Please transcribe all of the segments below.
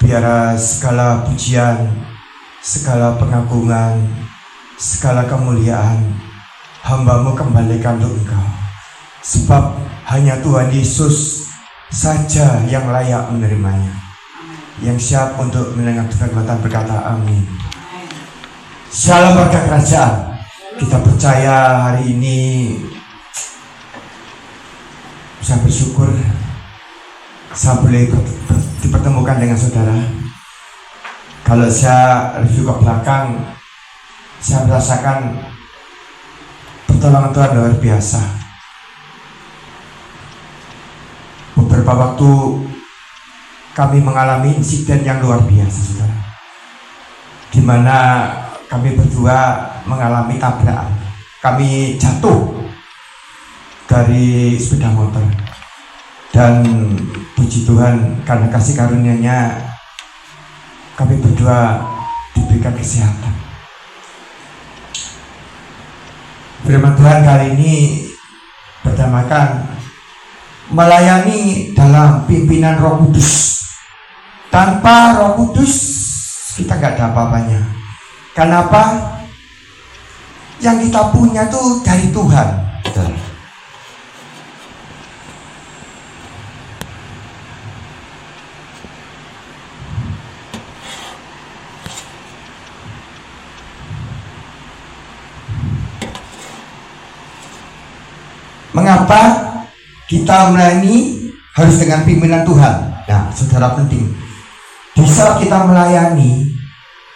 Biar segala pujian, segala pengagungan, segala kemuliaan hamba-Mu kembalikan untuk Engkau. Sebab hanya Tuhan Yesus saja yang layak menerimanya, yang siap untuk mendengarkan firman berkata amin. Shalom berkat kerajaan. Kita percaya hari ini saya bersyukur saya boleh dipertemukan dengan saudara. Kalau saya review ke belakang, saya merasakan pertolongan Tuhan luar biasa. Beberapa waktu kami mengalami insiden yang luar biasa, saudara, di mana kami berdua mengalami tabrakan. Kami jatuh dari sepeda motor, dan puji Tuhan karena kasih karunia-Nya kami berdua diberikan kesehatan. Firman Tuhan kali ini bertemakan melayani dalam pimpinan Roh Kudus. Tanpa Roh Kudus kita gak ada apa-apanya. Kenapa? Yang kita punya tuh dari Tuhan. Betul. Mengapa kita melayani harus dengan pimpinan Tuhan? Nah, saudara, penting. Di saat kita melayani,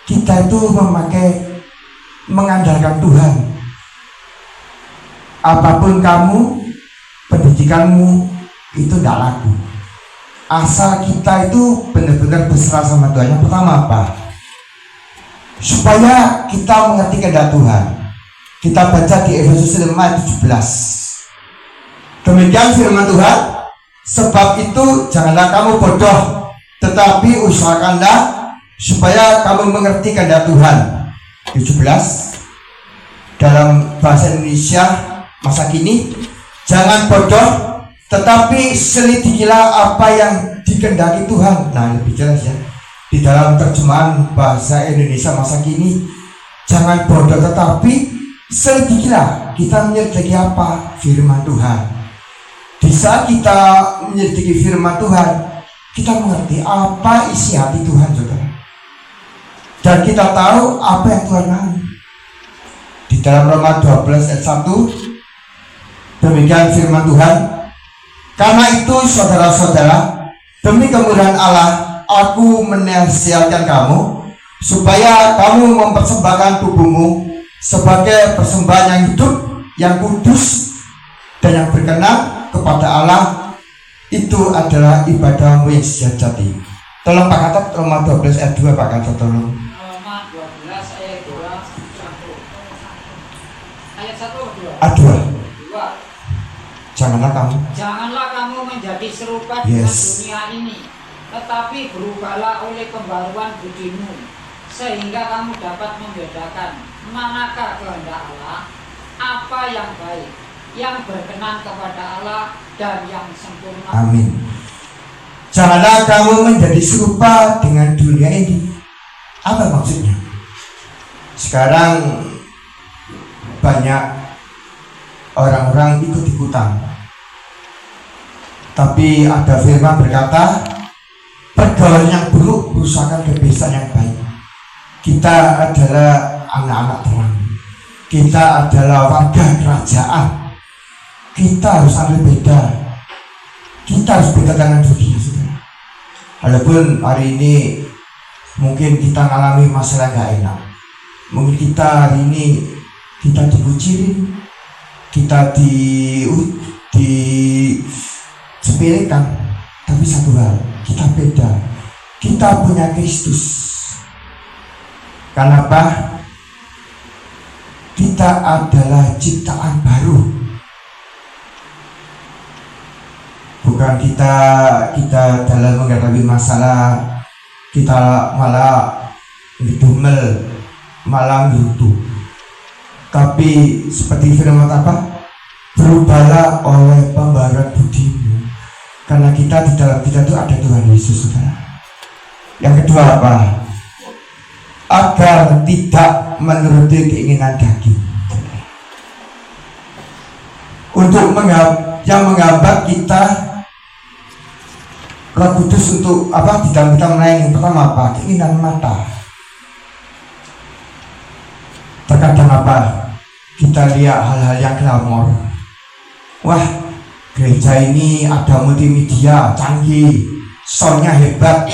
kita itu mengandalkan Tuhan. Apapun kamu, pendidikanmu itu tidak laku. Asal kita itu benar-benar berserah sama Tuhan. Yang pertama apa? Supaya kita mengerti kehendak Tuhan. Kita baca di Efesus 5 ayat 17. Demikian firman Tuhan, sebab itu janganlah kamu bodoh, tetapi usahakanlah supaya kamu mengerti kehendak Tuhan. 17 dalam bahasa Indonesia masa kini, jangan bodoh, tetapi selidikilah apa yang dikehendaki Tuhan. Nah, lebih jelas ya, di dalam terjemahan bahasa Indonesia masa kini, jangan bodoh tetapi selidikilah kita menyelidiki apa firman Tuhan. Di saat kita menyelidiki firman Tuhan, kita mengerti apa isi hati Tuhan, saudara. Dan kita tahu apa yang Tuhan mau. Di dalam Roma 12 ayat 1, demikian firman Tuhan, karena itu saudara-saudara, demi kemuliaan Allah, aku menasihatkan kamu, supaya kamu mempersembahkan tubuhmu sebagai persembahan yang hidup, yang kudus, dan yang berkenan kepada Allah, itu adalah ibadahmu yang sejati. Tolong Pak Gatot, Roma 12 ayat 2, Pak Gatot, tolong. Roma 12 ayat 2, ayat 1 2. Ayat 2. Janganlah kamu menjadi serupa dengan dunia ini, tetapi berubahlah oleh pembaruan budimu, sehingga kamu dapat membedakan manakah kehendak Allah, apa yang baik, yang berkenan kepada Allah, dan yang sempurna. Amin. Janganlah kamu menjadi serupa dengan dunia ini. Apa maksudnya? Sekarang banyak orang-orang ikut-ikutan, tapi ada firman berkata, pergaulan yang buruk merusakan kebiasaan yang baik. Kita adalah anak-anak terang, kita adalah warga kerajaan. Kita harus ambil beda. Kita harus beda dengan dunia, saudara. Walaupun hari ini mungkin kita mengalami masalah gak enak, mungkin kita hari ini kita dikucilin, kita disepelekan, tapi satu hal, kita beda. Kita punya Kristus. Kenapa? Kita adalah ciptaan baru. Bukan kita dalam menghadapi masalah kita malah ngidumel, malah ngirutu. Tapi seperti firman apa? Berubahlah oleh pembaruan budimu. Karena kita di dalam kita itu ada Tuhan Yesus, saudara. Yang kedua apa? Agar tidak menuruti keinginan daging. Untuk yang menghambat kita Roh Kudus untuk apa? Di dalam kita melayani. Yang pertama apa? Keinginan mata. Terkadang apa? Kita lihat hal-hal yang glamor. Wah, gereja ini ada multimedia canggih, soundnya hebat,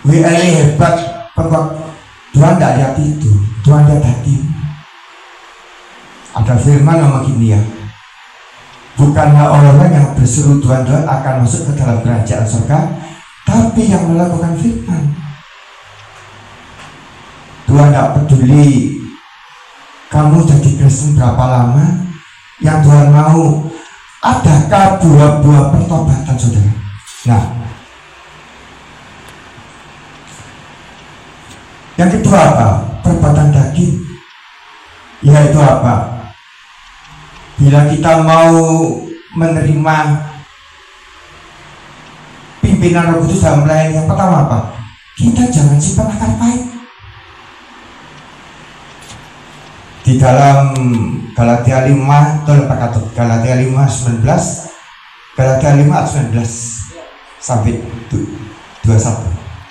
WL hebat. Tuhan tidak lihat itu, Tuhan lihat hati. Ada firman ngomong gini ya, bukanlah orang yang berseru Tuhan Tuhan akan masuk ke dalam kerajaan surga, tapi yang melakukan firman. Tuhan tidak peduli kamu jadi Kristen berapa lama, yang Tuhan mau adakah buah-buah pertobatan saudara. Nah, yang kedua apa? Perbuatan daging, yaitu apa? Bila kita mau menerima pimpinan Roh Kudus dalam melayani, yang pertama apa? Kita jangan simpan akar pahit. Di dalam Galatia 5, Galatia 5:19, Galatia 5:19 sampai 21.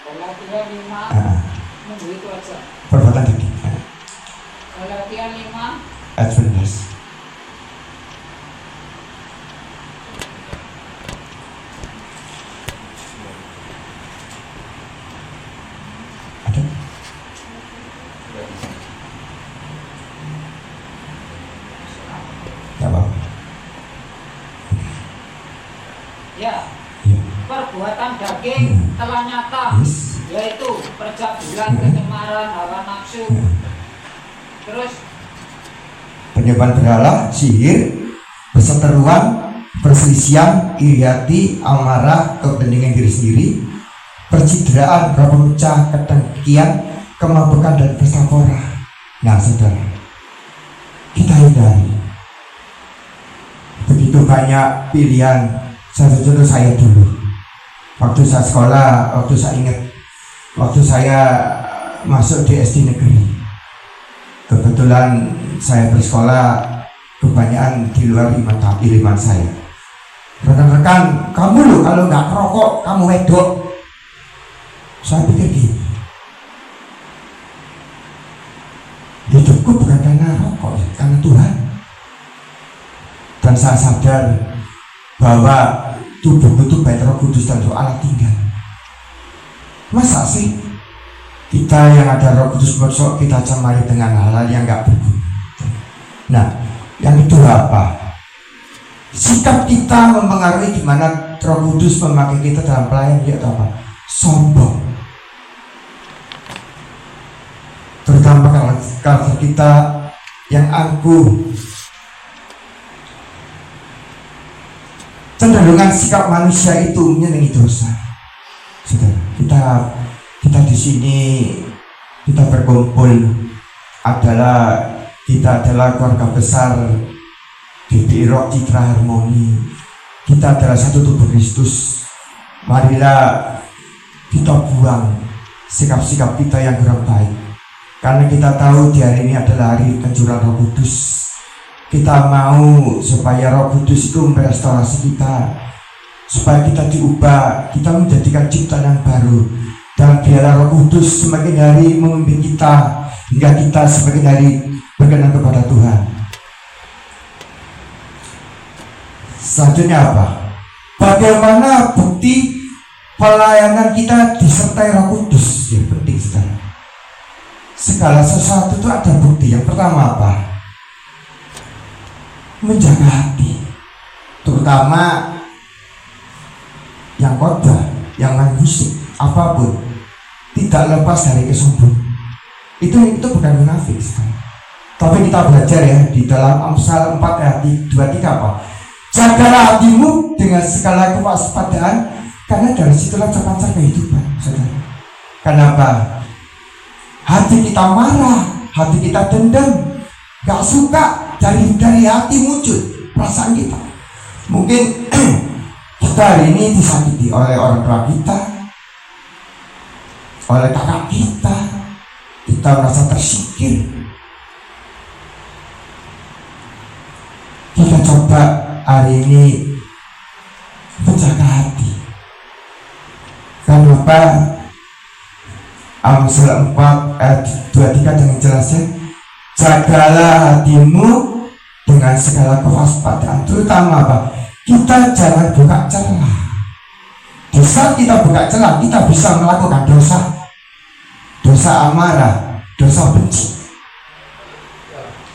Galatia 5 itu aja. Perbuatan daging. Galatia 5 ayat 19. Ada? Tidak apa-apa. Ya, Ya. perbuatan daging telah nyata, Yes. yaitu percabulan, kecemaran, hawa nafsu, terus Penyembahan berhala, sihir, perseteruan, perselisihan, iri hati, amarah, kepentingan diri sendiri, percideraan, pemecah, kedengkian, kemabukan, dan pesta pora. Nah saudara, kita hindari. Begitu banyak pilihan. Contoh saya dulu, waktu saya sekolah, waktu saya ingat, waktu saya masuk di SD negeri, kebetulan saya bersekolah kebanyakan di luar iman saya. Rekan-rekan, kamu loh kalau nggak rokok kamu wedok. Saya pikir gini, hidupku bukan karena rokok, karena Tuhan. Dan saya sadar bahwa tubuhku itu bait Roh Kudus dan Roh Allah tinggal. Masa sih kita yang ada Roh Kudus besok kita cemari dengan hal-hal yang nggak berguna? Nah, yang kedua apa? Sikap kita mempengaruhi gimana Roh Kudus memakai kita dalam pelayanan, yaitu apa? Sombong. Terutama kalau kita yang angkuh. Cenderungan sikap manusia itu menyenangi dosa. Saudara, kita di sini kita berkumpul kita adalah keluarga besar GBI Rock Citra Harmoni. Kita adalah satu tubuh Kristus. Marilah kita buang sikap-sikap kita yang kurang baik, karena kita tahu di hari ini adalah hari pencurahan Roh Kudus. Kita mau supaya Roh Kudus itu merestorasi kita, supaya kita diubah, kita menjadikan ciptaan yang baru. Dan biarlah Roh Kudus semakin hari memimpin kita, hingga kita semakin hari berkenan kepada Tuhan. Selanjutnya apa? Bagaimana bukti pelayanan kita disertai Roh Kudus? Yang penting sekali. Segala sesuatu itu ada bukti. Yang pertama apa? Menjaga hati, terutama yang khotbah, yang main musik, apapun, tidak lepas dari kesombongan. Itu bukan munafik, tapi kita belajar ya di dalam Amsal 4 ayat 23 apa? Jagalah hatimu dengan segala kewaspadaan, karena dari situlah terpancar kehidupan, saudara. Kenapa? Hati kita marah, hati kita dendam, gak suka, dari hati muncul perasaan kita. Mungkin kita hari ini disakiti oleh orang tua kita, oleh kakak kita merasa tersingkir. Kita coba hari ini menjaga hati. Kenapa? Amsal 4 ayat 23 dengan jelasnya, jagalah hatimu dengan segala kewaspadaan. Terutama apa? Kita jangan buka celah. Di saat kita buka celah, kita bisa melakukan dosa amarah, dosa benci.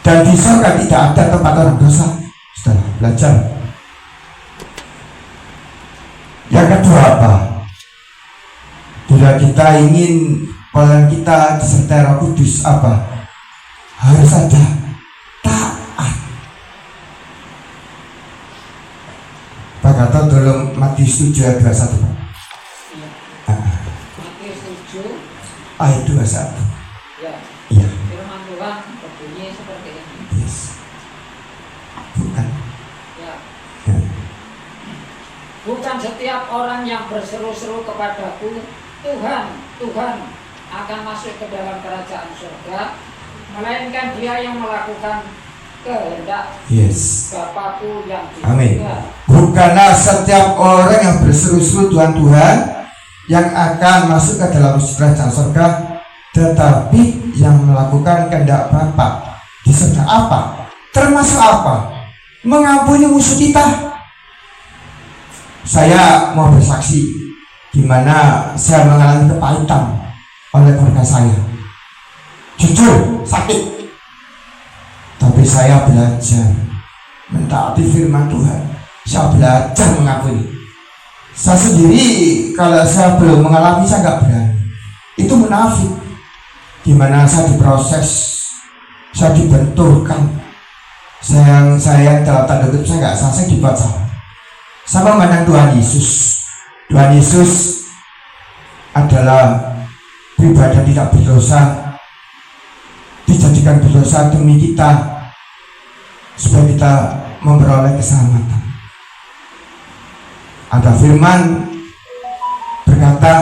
Dan di surga tidak ada tempat orang dosa. Setelah belajar. Yang kedua apa? Bila kita ingin pelayan kita disertai Roh Kudus apa? Harus ada taat. Pak kata dalam Matius 7 ayat 21. Matius 7 ayat 21. ya. Iya. Firman Tuhan berbunyi seperti ini. Yes. Bukan. Ya. Ya. Bukan setiap orang yang berseru-seru kepadaku, Tuhan, Tuhan, akan masuk ke dalam kerajaan surga, melainkan dia yang melakukan kehendak Bapakku yang di Amin. surga. Bukanlah setiap orang yang berseru-seru Tuhan Tuhan yang akan masuk ke dalam kerajaan surga, tetapi yang melakukan kehendak Bapa di surga. Apa? Termasuk apa? Mengampuni musuh kita. Saya mau bersaksi di mana saya mengalami kepahitan oleh keluarga saya. Jujur, sakit. Tapi saya belajar mentaati firman Tuhan. Saya belajar mengampuni. Saya sendiri kalau saya belum mengalami, saya nggak berani. Itu munafik. Di mana saya diproses, saya dibenturkan. Saya dalam tanda kutip saya nggak saya dibuat salah. Sama memandang Tuhan Yesus. Tuhan Yesus adalah pribadi yang tidak berdosa, dijadikan berdosa demi kita, supaya kita memperoleh keselamatan. Ada firman berkata,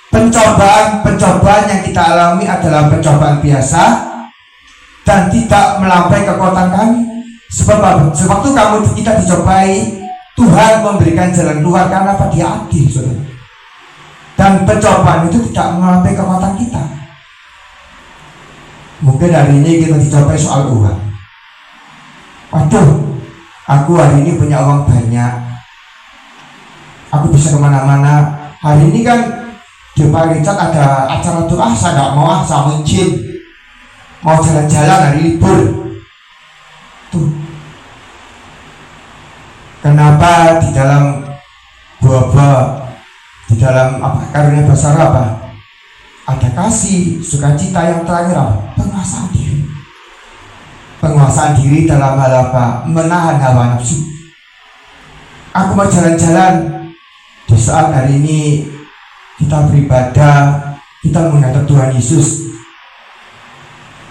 pencobaan yang kita alami adalah pencobaan biasa dan tidak melampaui kekuatan kami. Sebab sewaktu kita dicobai, Tuhan memberikan jalan keluar karena apa? Dia adil, saudara. Dan pencobaan itu tidak melampaui kekuatan kita. Mungkin hari ini kita dicobai soal uang. Waduh, aku hari ini punya uang banyak, aku bisa kemana-mana. Hari ini kan di Pak Richard ada acara doa, saya nggak mau, saya mungkin mau jalan-jalan hari libur. Tuh, kenapa di dalam buah-buah, di dalam apa karunia besar apa? Ada kasih, sukacita, yang terakhir apa? Penguasaan diri. Penguasaan diri dalam hal apa? Menahan hawa nafsu. Aku mau jalan-jalan. Di saat hari ini kita beribadah, kita menghadap Tuhan Yesus,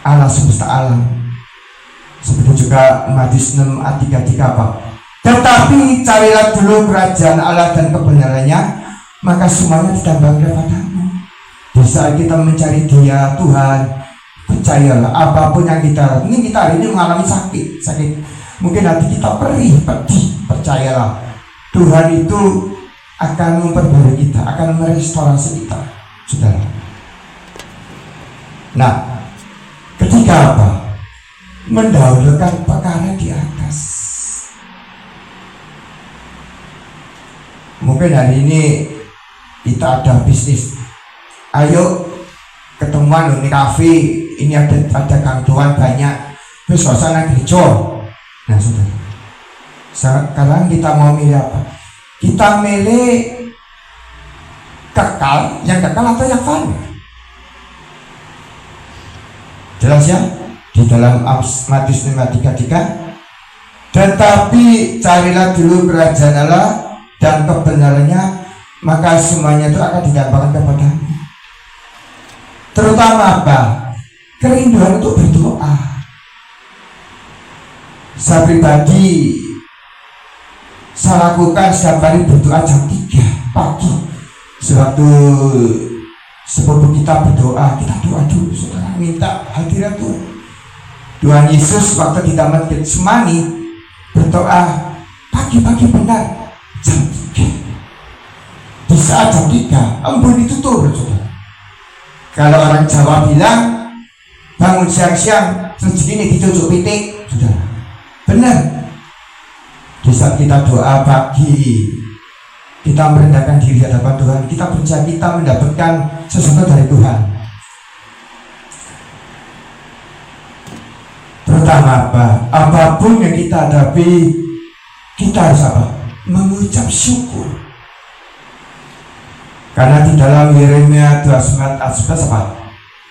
Allah semesta alam. Seperti juga Matius 6 ayat 33 apa? Tetapi carilah dulu kerajaan Allah dan kebenarannya, maka semuanya ditambahkan kepadamu. Di saat kita mencari Dia, Tuhan, percayalah apapun yang kita hari ini mengalami sakit, mungkin hati kita perih, pedih, percayalah Tuhan itu akan memperbarui kita, akan merestorasi kita, saudara. Nah, ketiga apa? Mendahulukan perkara di atas. Mungkin hari ini kita ada bisnis, ayo ketemuan di kafe, ini ada gangguan banyak, terus suasana gereja. Nah, saudara, sekarang kita mau milih apa? Kita milih kekal, yang kekal atau yang fana? Jelas ya? Di dalam Matius 5:33, tetapi carilah dulu kerajaan Allah dan kebenarannya, maka semuanya itu akan ditambahkan kepadamu. Terutama apa? Kerinduan untuk berdoa. Saya pribadi, saya lakukan setiap hari berdoa jam 3 pagi. Sewaktu Sebelum kita berdoa, kita doa dulu, saudara, minta hadirat Tuhan. Tuhan Yesus waktu di Taman Getsemani berdoa pagi-pagi benar jam 3. Di saat jam 3 embun itu turun, saudara. Kalau orang Jawa bilang bangun siang-siang terus ini dicucuk pitik, saudara, benar. Di saat kita doa pagi, kita merendahkan diri di hadapan Tuhan, kita percaya kita mendapatkan sesuatu dari Tuhan. Pertama apa? Apapun yang kita hadapi, kita harus apa? Mengucap syukur. Karena di dalam Yeremia 29 ayat 11 apa?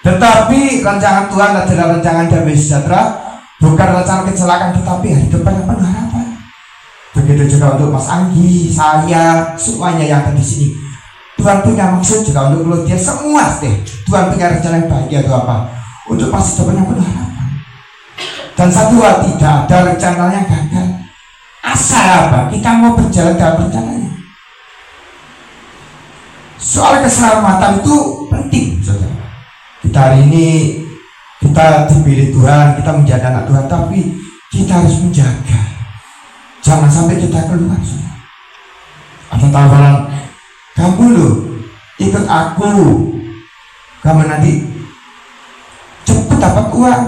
Tetapi rancangan Tuhan adalah rancangan damai sejahtera, bukan rancangan kecelakaan, tetapi hari depan yang penuh harapan. Begitu juga untuk Mas Anggi, saya, semuanya yang ada di sini. Tuhan punya maksud juga untuk Claudia, semua deh. Tuhan punya rencana yang bahagia itu apa? Untuk masa depan yang penuh harapan. Dan satu hal, tidak ada rencana yang gagal. Asal apa? Kita mau berjalan dalam rencananya. Soal keselamatan itu penting, saudara. Kita hari ini kita dipilih Tuhan, kita menjadi anak Tuhan, tapi kita harus menjaga. Jangan sampai kita keluar, saudara. Ada tawaran, kamu loh ikut aku, kamu nanti cepat dapat uang.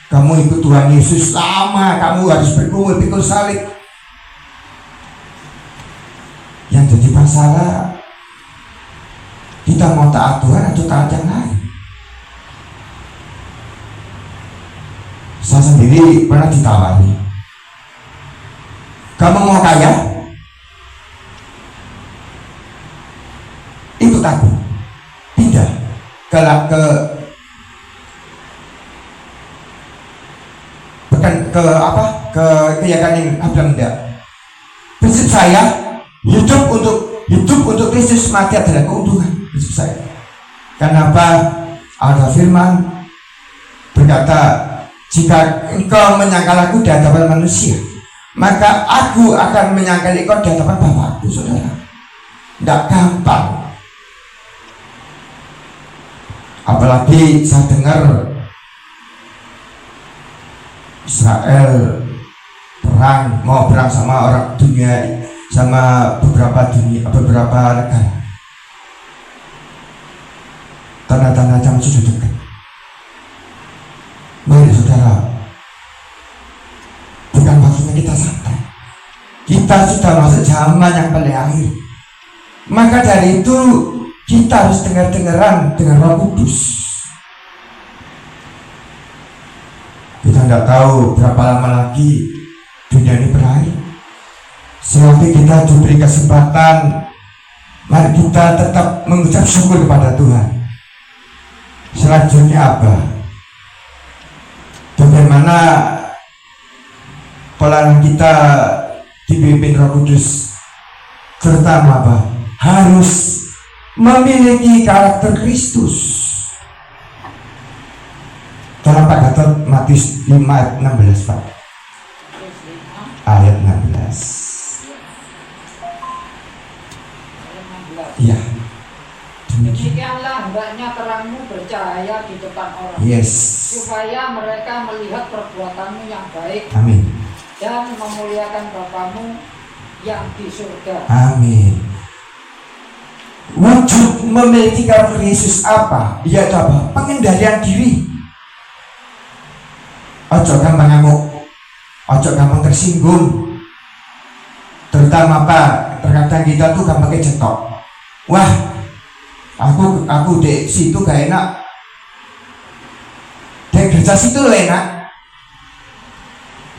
Kamu ikut Tuhan Yesus lama, kamu harus bergumul, pikul salib. Yang jadi masalah, kita mau taat Tuhan atau taat yang lain. Saya sendiri pernah ditawari, kamu mau kaya? Ikut aku, pindah ke keyakinan yang bilang enggak. Prinsip saya hidup untuk Kristus, mati adalah keuntungan. Prinsip saya. Kenapa? Ada firman berkata, jika engkau menyangkal aku di hadapan manusia, maka aku akan menyangkal engkau di hadapan Bapakku, saudara. Tidak gampang. Apalagi saya dengar Israel mau perang sama orang dunia, sama beberapa negara. Tanda-tanda jam sudah dekat. Mari saudara, bukan waktunya kita santai. Kita sudah masuk zaman yang paling akhir. Maka dari itu kita harus dengar-dengaran dengan Roh Kudus. Kita tidak tahu berapa lama lagi dunia ini berakhir. Selagi kita diberi kesempatan, mari kita tetap mengucap syukur kepada Tuhan. Selanjutnya apa? Bagaimana pelayanan kita dipimpin Roh Kudus? Terutama apa? Harus memiliki karakter Kristus. Tolong Pak Gatot, Matius 5 ayat 16 Pak. Ayat 16. Iya. Demikianlah hendaknya terangmu bercahaya di depan orang, Yes. supaya mereka melihat perbuatanmu yang baik. Amin. Dan memuliakan Bapamu yang di surga. Amin. Wujud memiliki karakter Yesus apa? Yaitu apa? Pengendalian diri. Ojo gampang ngamuk, ojo gampang tersinggung. Terutama apa? Terkadang kita tuh gampang kecetok. Wah, aku di situ gak enak. Di gereja situ loh enak.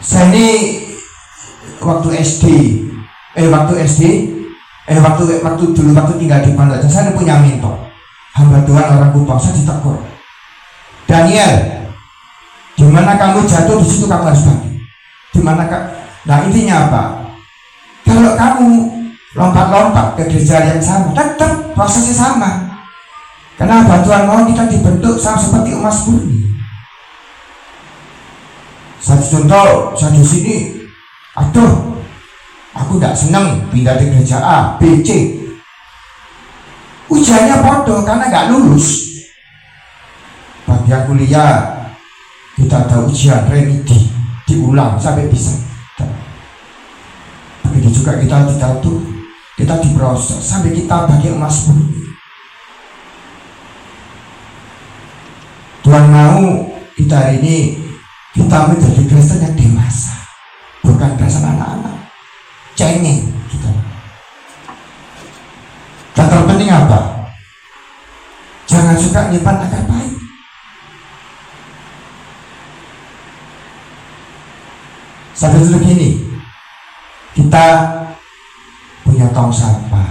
Saya ini waktu tinggal di Pondok, saya punya mentor, hamba Tuhan orang Kupang. Saya ditegur, Daniel, di mana kamu jatuh, di situ kamu harus bangkit. Di mana nah intinya apa? Kalau kamu lompat-lompat ke gereja yang sama, tetap prosesnya sama. Kenapa? Tuhan mau kita dibentuk sama seperti emas murni. Satu contoh, saya di sini, aduh, aku tidak senang pindah di gereja A, B, C. ujiannya bodoh karena nggak lulus. Bagi yang kuliah kita ada ujian remedi, diulang sampai bisa. Begitu juga kita ditaruh, kita diproses sampai kita bagi emas murni. Tuhan mau kita hari ini kita menjadi Kristen yang dewasa, bukan Kristen anak-anak cengeng kita. Dan terpenting apa? Jangan suka nyimpan akar baik. Sampai dulu gini, kita punya tong sampah.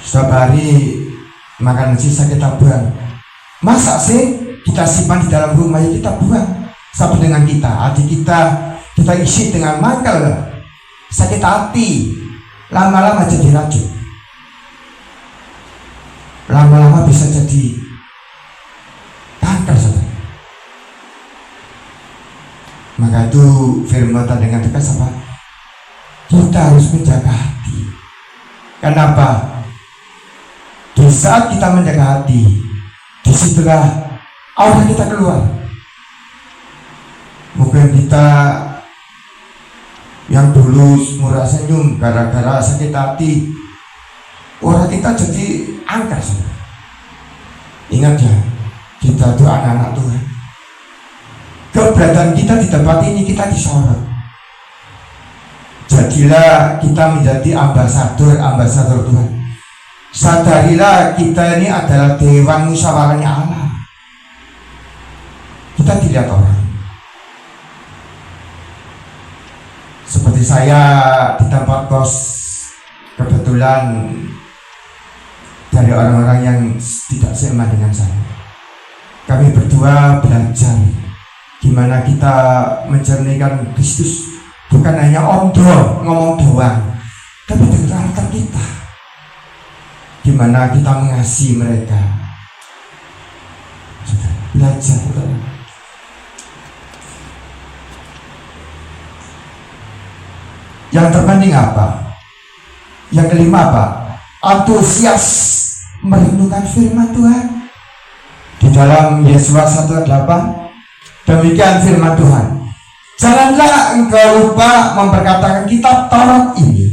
Setiap hari makanan sisa kita buang. Masa sih kita simpan di dalam rumah, ya kita buang. Sama dengan kita, hati kita isi dengan mangkal, sakit hati, lama-lama jadi racun, lama-lama bisa jadi kanker, saudara. Maka itu firman dengan tegas apa? Kita harus menjaga hati. Kenapa? Di saat kita menjaga hati, disitulah aura kita keluar. Mungkin kita yang dulu murah senyum gara-gara sakit hati, aura kita jadi angker, saudara. Ingat ya, kita itu anak-anak Tuhan. Keberadaan kita di tempat ini kita disorot. Jadilah kita menjadi ambasador Tuhan. Sadarilah kita ini adalah dewan musyawarahnya Allah. Kita dilihat orang. Seperti saya di tempat kos, kebetulan dari orang-orang yang tidak sama dengan saya. Kami berdua belajar gimana kita mencernikan Kristus, bukan hanya omdo ngomong doang, tapi dengan karakter kita. Gimana kita mengasihi mereka. Belajar. Yang terpenting apa? Yang kelima apa? Antusias merenungkan firman Tuhan. Di dalam Yesaya 1:8, demikian firman Tuhan. Janganlah engkau lupa memperkatakan kitab Taurat ini,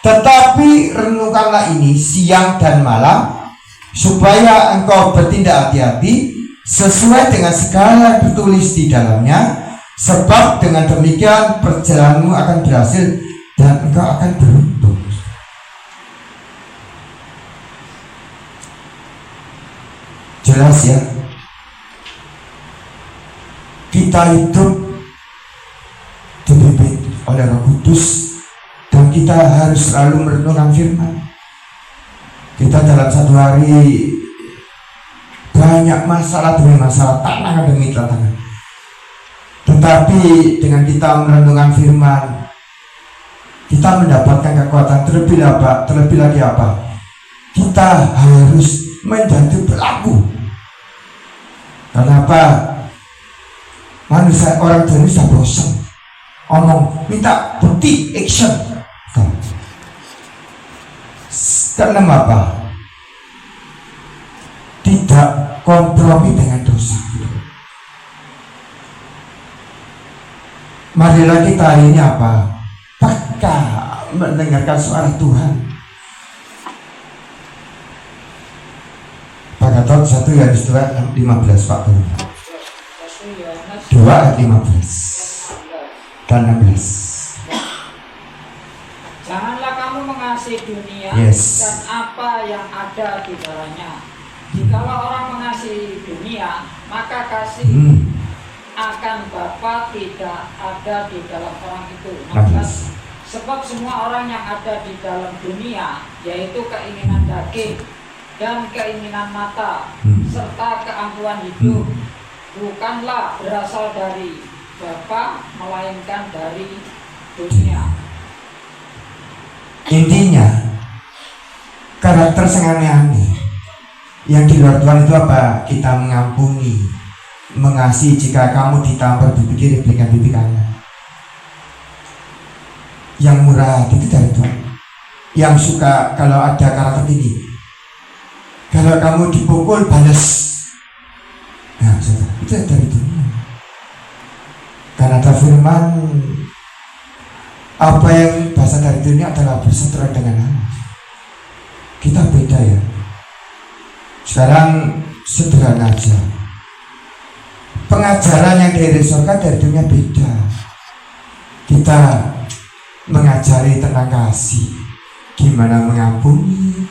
tetapi renungkanlah ini siang dan malam, supaya engkau bertindak hati-hati sesuai dengan segala yang tertulis di dalamnya, sebab dengan demikian perjalananmu akan berhasil dan engkau akan beruntung. Jelas ya, kita hidup dipimpin oleh Roh Kudus dan kita harus selalu merenungkan firman. Kita dalam satu hari banyak masalah demi masalah, tantangan demi tantangan. Tetapi dengan kita merenungkan firman, kita mendapatkan kekuatan. Terlebih lagi apa? Kita harus menjadi pelaku. Kenapa? Manusia orang Tuhan sudah bosan omong, minta bukti, action. Karena apa? Tidak kompromi dengan dosa. Marilah kita hari ini apa? Peka mendengarkan suara Tuhan. Pakatot 1 Yohanes 2:15 Pak Tuhan. 2:15 dan 16. Janganlah kamu mengasihi dunia Yes. dan apa yang ada di dalamnya. Jikalau orang mengasihi dunia, maka kasih akan Bapa tidak ada di dalam orang itu. 16. Sebab semua orang yang ada di dalam dunia, yaitu keinginan daging dan keinginan mata serta keangkuhan hidup, bukanlah berasal dari Bapa, melainkan dari dunia. Intinya karakter yang aneh-aneh yang di luar Tuhan itu apa? Kita mengampuni, mengasihi. Jika kamu ditampar bibir, berikan bibir kanan. Yang murah hati itu dari Tuhan. yang suka kalau ada karakter ini. Kalau kamu dipukul, balas. Nah, saudara, itu dari dunia. Karena ada firman, apa yang bahasa dari dunia adalah berseteru dengan Allah. Kita beda ya. Sekarang sederhana aja. Pengajaran yang dari surga dari dunia beda. Kita mengajari tentang kasih, gimana mengampuni,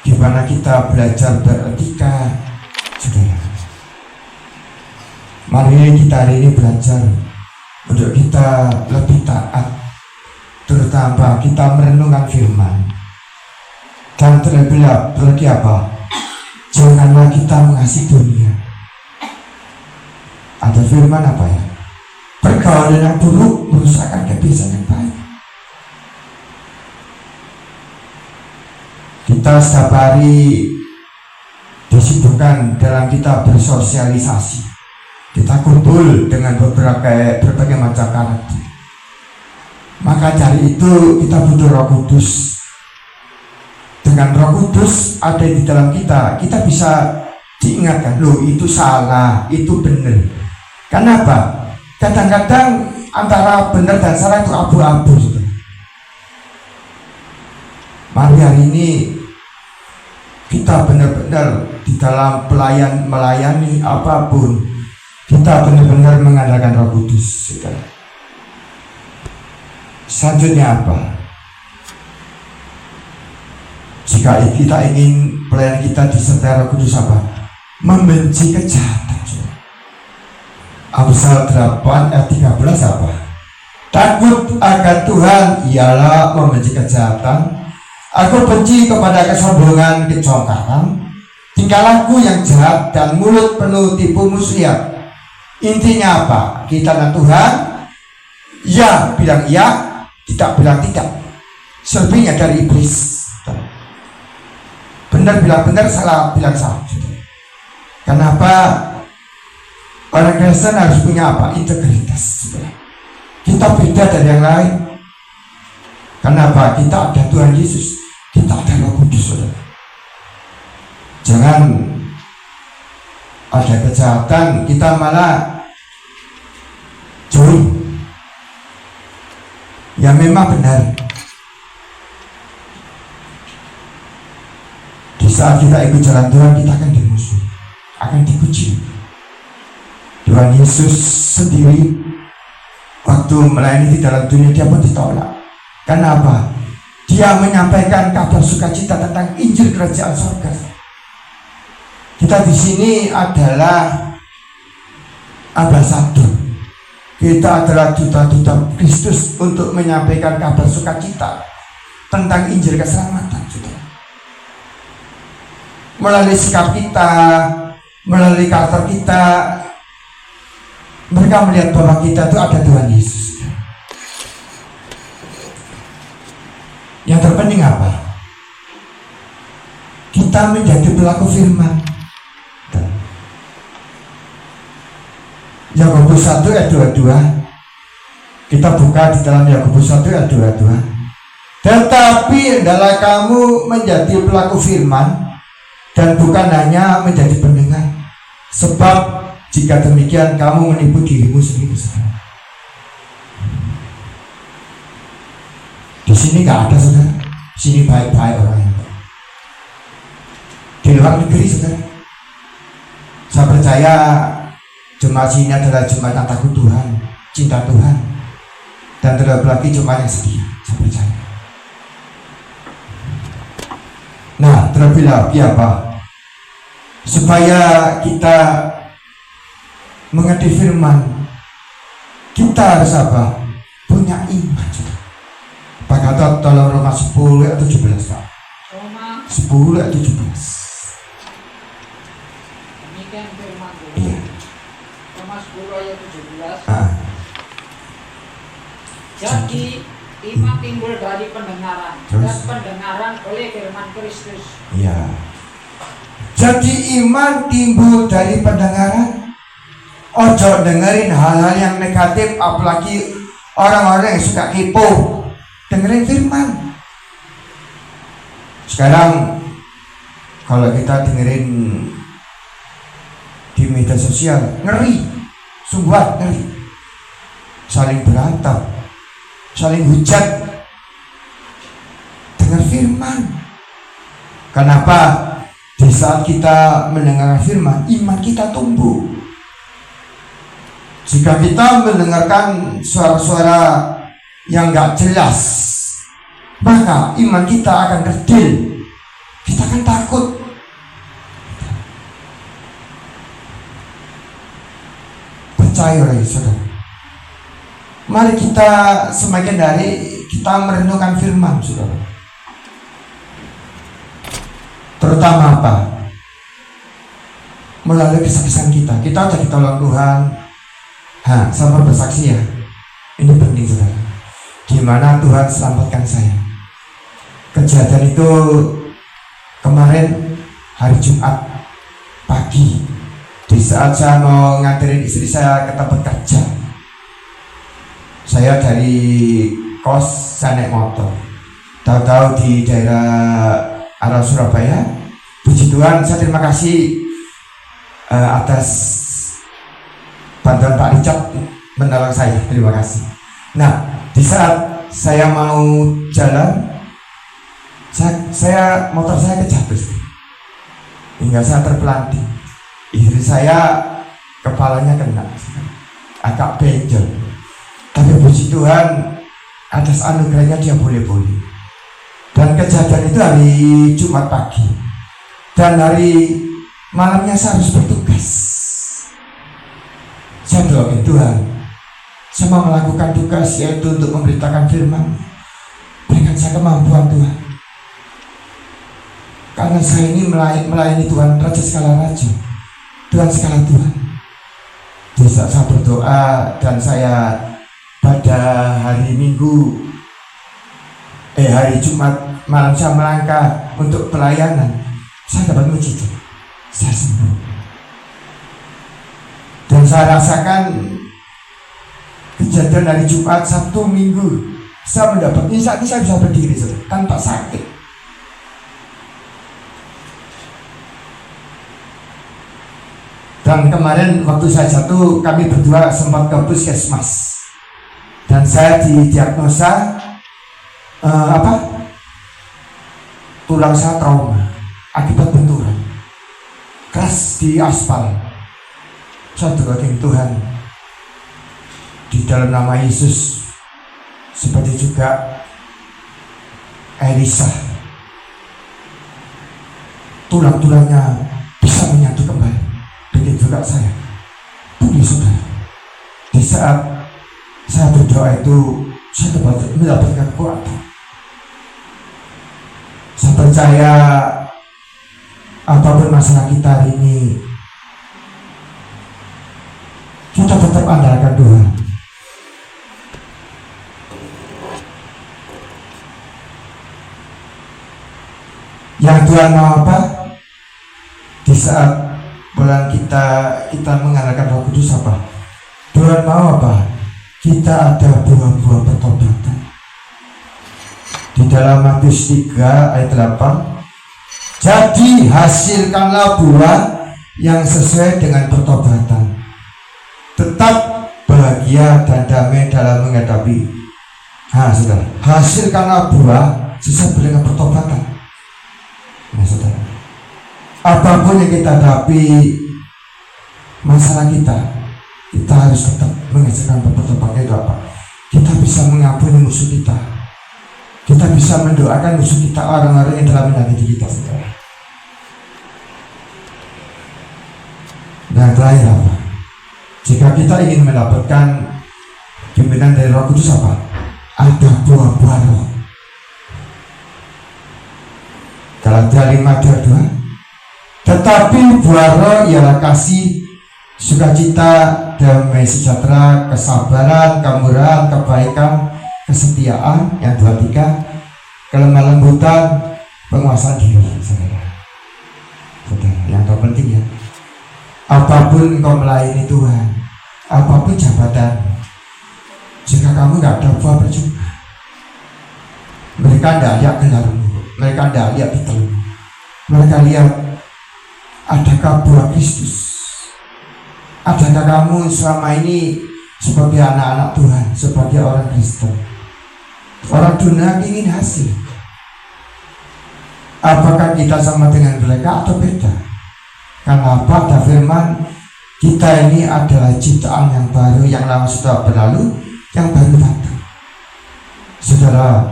gimana kita belajar beretika, saudara. Mari kita hari ini belajar untuk kita lebih taat, terutama kita merenungkan firman. Dan terlebih lagi apa? Janganlah kita mengasihi dunia. Ada firman apa ya? Pergaulan yang buruk merusakkan kebiasaan yang baik. Kita setiap hari disibukkan dalam kita bersosialisasi. Kita kumpul dengan berbagai macam karakter. Maka dari itu kita butuh Roh Kudus. Dengan Roh Kudus ada di dalam kita, kita bisa diingatkan, loh itu salah, itu benar. Kenapa? Kadang-kadang antara benar dan salah itu abu-abu. Mari hari ini kita benar-benar di dalam melayani apapun, kita benar-benar mengandalkan Roh Kudus. Selanjutnya apa? Jika kita ingin pelayanan kita disertai Roh Kudus apa? Membenci kejahatan. Amsal 8 ayat 13 apa? Takut akan Tuhan ialah membenci kejahatan. Aku benci kepada kesombongan, kecongkakan, tingkah laku yang jahat dan mulut penuh tipu muslihat. Intinya apa? Kita dan Tuhan, ya bilang ya, tidak bilang tidak. Selebihnya dari iblis. Benar bilang benar, salah bilang salah. Kenapa? Orang Kristen harus punya apa? Integritas. Kita beda dari yang lain. Kenapa? Kita ada Tuhan Yesus, kita ada Roh Kudus. Jangan ada kejahatan kita malah join. Ya memang benar. Di saat kita ikut jalan Tuhan, kita akan dimusuhi, akan dipuji. Tuhan Yesus sendiri waktu melayani di dalam dunia, dia pun ditolak. Kenapa? Dia menyampaikan kabar sukacita tentang Injil Kerajaan Surga. Kita di sini adalah ambasador. Kita adalah duta-duta Kristus untuk menyampaikan kabar sukacita tentang Injil keselamatan. Melalui sikap kita, melalui karakter kita, mereka melihat bahwa kita itu ada Tuhan Yesus. Yang terpenting apa? Kita menjadi pelaku firman. Yakobus 1 ayat 22. Kita buka di dalam Yakobus 1 ayat 22. Tetapi hendaklah kamu menjadi pelaku firman dan bukan hanya menjadi pendengar. Sebab jika demikian kamu menipu dirimu sendiri. Di sini nggak ada, saudara. Di sini baik-baik orangnya. Di luar negeri, saudara. Saya percaya jemaat sini adalah jemaat yang takut Tuhan, cinta Tuhan, dan terlebih lagi jemaat yang setia. Saya percaya. Nah, terlebih lagi apa? Supaya kita mengerti firman, kita harus apa? Punya iman. Pak kata tolong Roma 10 ayat 17, Pak. Roma 10 ayat 17. Demikian firman Tuhan. Iya. Roma 10 ayat 17. Jadi iman timbul dari pendengaran, dan pendengaran oleh firman Kristus. Iya. Jadi iman timbul dari pendengaran. Ojo dengerin hal-hal yang negatif, apalagi orang-orang yang suka kepo. Dengerin firman. Sekarang kalau kita dengerin di media sosial, ngeri, sungguh ngeri, saling berantem, saling hujat dengan firman. Kenapa? Di saat kita mendengar firman, iman kita tumbuh. Jika kita mendengarkan suara-suara yang gak jelas, maka iman kita akan kerdil. Kita akan takut. Percaya lagi saudara. Mari kita semakin hari kita merenungkan firman saudara. Terutama apa? Melalui kesaksian kita. Kita sudah ditolong Tuhan. Sama bersaksi ya. Ini penting saudara. Gimana Tuhan selamatkan saya. Kejadian itu kemarin hari Jumat pagi, di saat saya mau nganterin istri saya ke tempat kerja. Saya dari kos, saya naik motor. Tahu-tahu di daerah arah Surabaya. Puji Tuhan, saya terima kasih atas bantuan Pak Richard menolong saya. Terima kasih. Nah, di saat saya mau jalan, saya motor saya kejatuh hingga saya terpelanting. Istri saya kepalanya kena, agak benjol. Tapi puji Tuhan, atas anugerahnya dia boleh-boleh. Dan kejadian itu hari Jumat pagi. Dan hari malamnya saya harus bertugas. Saya doakan Tuhan, saya mau melakukan tugas yaitu untuk memberitakan firman. Berikan saya kemampuan Tuhan. Karena saya ini melayani Tuhan, Raja segala Raja, Tuhan segala Tuhan. Di saat saya berdoa dan saya pada hari Minggu, hari Jumat malam saya melangkah untuk pelayanan, saya dapat mujizat, saya sembuh. Dan saya rasakan kejadian hari Jumat, Sabtu, Minggu, saya mendapat ini saat ini saya bisa berdiri tanpa sakit. Dan kemarin waktu saya jatuh, kami berdua sempat ke puskesmas. Dan saya didiagnosa tulang saya trauma akibat benturan keras di aspal. Saya doakan Tuhan di dalam nama Yesus, seperti juga Elisa, tulang-tulangnya bisa menyatu kembali. Begitu juga saya, budi saudara. Di saat saya berdoa itu, saya mendapatkan kekuatan. Saya percaya apapun masalah kita hari ini, kita tetap andalkan Tuhan. Yang Tuhan mau apa? Di saat bulan kita mengandalkan Roh Kudus apa? Tuhan mau apa? Kita ada buah-buah pertobatan. Di dalam Matius 3 ayat 8, jadi hasilkanlah buah yang sesuai dengan pertobatan. Tetap bahagia dan damai dalam menghadapi. Saudara, hasilkanlah buah sesuai dengan pertobatan. Nah, saudara, apapun yang kita hadapi, masalah kita harus tetap mengajarkan pertobatan. Itu apa? Kita bisa mengampuni musuh kita. Kita bisa mendoakan musuh kita, orang-orang yang telah menyakiti kita, saudara. Dan terakhir apa? Jika kita ingin mendapatkan pimpinan dari Roh Kudus apa? Ada buah-buah roh. Galatia 5:22. Tetapi buah roh ialah kasih, sukacita, damai sejahtera, kesabaran, kemurahan, kebaikan, kesetiaan, yang 23, kelemah lembutan, penguasaan diri, saudara. Yang terpenting ya, apapun engkau melayani Tuhan, apapun jabatan, jika kamu nggak ada buah percuma. Mereka tidak layak gelarmu. Mereka tidak lihat itu. Mereka lihat, adakah buah Kristus? Adakah kamu selama ini sebagai anak-anak Tuhan, sebagai orang Kristen? Orang dunia ingin hasil. Apakah kita sama dengan mereka atau beda? Karena apa? Ada firman, kita ini adalah ciptaan yang baru, yang lama sudah berlalu, yang baru datang. Saudara,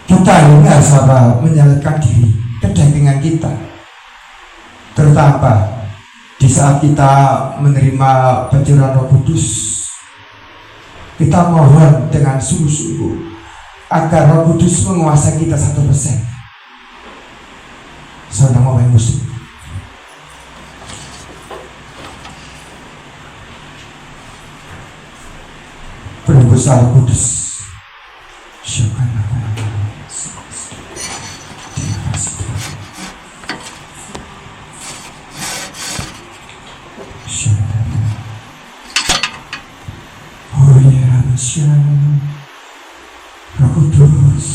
kita ini harus menyalakan diri, kedagingan kita. Terutama di saat kita menerima pencurahan Roh Kudus, kita mohon dengan sungguh-sungguh agar Roh Kudus menguasai kita 100%. Saudara mau main musik? Penembus Roh Kudus. Roh Kudus,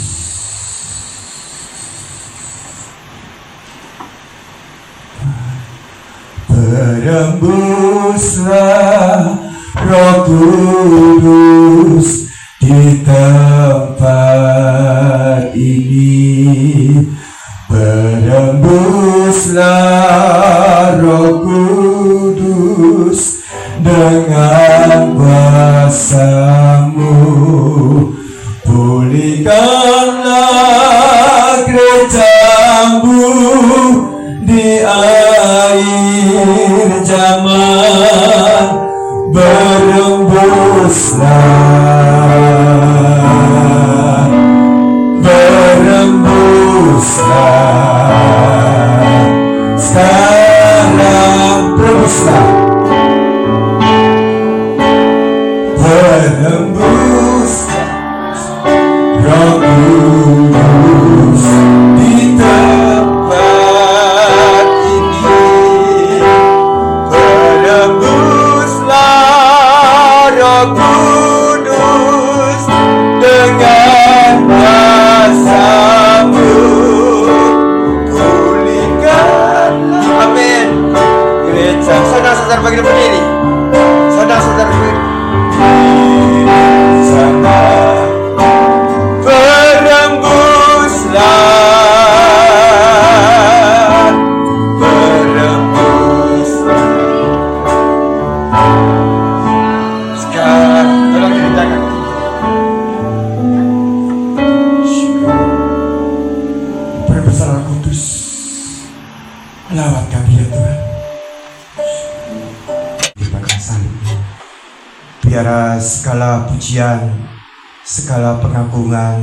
berembuslah Roh Kudus di tempat ini, berembuslah Roh Kudus dengan kuasa-Mu, pulihkanlah gereja-Mu di akhir zaman, berembuslah, berembuslah, sekarang berembuslah, berembus Roh Kudus di tempat ini, berembuslah Roh Kudus dengan kuasa-Mu, pulihkanlah, amin, gereja. Saudara-saudara bagi berdiri, saudara-saudara berdiri. Biarlah segala pujian, segala pengagungan,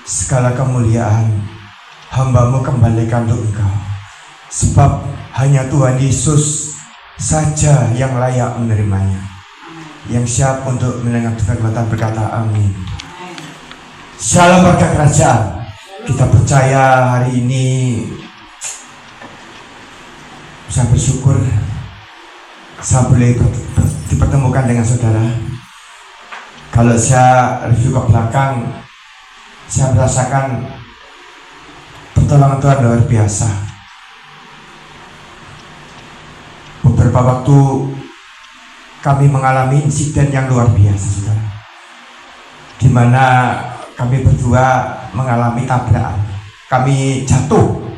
segala kemuliaan hamba-Mu kembalikan untuk Engkau. Sebab hanya Tuhan Yesus saja yang layak menerimanya, yang siap untuk mendengar firman berkata amin. Shalom berkat kerajaan. Kita percaya hari ini saya bersyukur saya boleh dipertemukan dengan saudara. Kalau saya review ke belakang, saya merasakan pertolongan Tuhan luar biasa. Beberapa waktu kami mengalami insiden yang luar biasa, saudara, di mana kami berdua mengalami tabrakan. Kami jatuh